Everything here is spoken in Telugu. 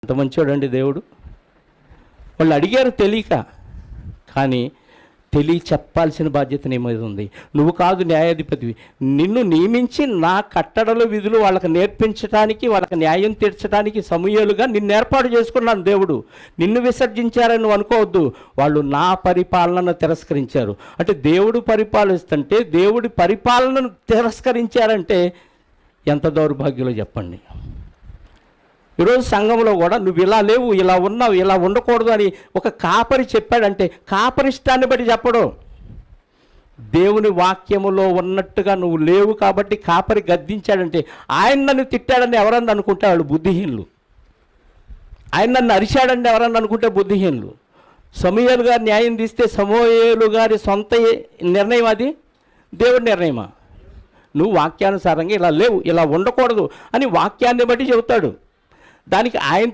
అంత మంచోడండి దేవుడు. వాళ్ళు అడిగారు తెలియక, కానీ చెప్పాల్సిన బాధ్యత నీ మీద ఉంది. నువ్వు కాదు న్యాయాధిపతివి, నిన్ను నియమించి నా కట్టడలు విధులు వాళ్ళకి నేర్పించడానికి, వాళ్ళకి న్యాయం తీర్చడానికి సమూయేలుగా నిన్ను ఏర్పాటు చేసుకున్నాను దేవుడు. నిన్ను విసర్జించారని నువ్వు అనుకోవద్దు. వాళ్ళు నా పరిపాలనను తిరస్కరించారు. అంటే దేవుడు పరిపాలిస్తుంటే దేవుడి పరిపాలనను తిరస్కరించారంటే ఎంత దౌర్భాగ్యులో చెప్పండి. ఈరోజు సంఘంలో కూడా నువ్వు ఇలా లేవు, ఇలా ఉన్నావు, ఇలా ఉండకూడదు అని ఒక కాపరి చెప్పాడంటే కాపరిష్టాన్ని బట్టి చెప్పడు. దేవుని వాక్యములో ఉన్నట్టుగా నువ్వు లేవు కాబట్టి కాపరి గద్దించాడంటే ఆయన నన్ను తిట్టాడని ఎవరన్నా అనుకుంటే వాళ్ళు బుద్ధిహీనులు. ఆయన నన్ను అరిశాడని ఎవరన్నా అనుకుంటే బుద్ధిహీనులు. సమూయేలు గారు న్యాయం తీస్తే సమూయేలు గారి సొంత నిర్ణయం అది, దేవుడి నిర్ణయమా? నువ్వు వాక్యానుసారంగా ఇలా లేవు, ఇలా ఉండకూడదు అని వాక్యాన్ని బట్టి చెబుతాడు. దానికి ఆయన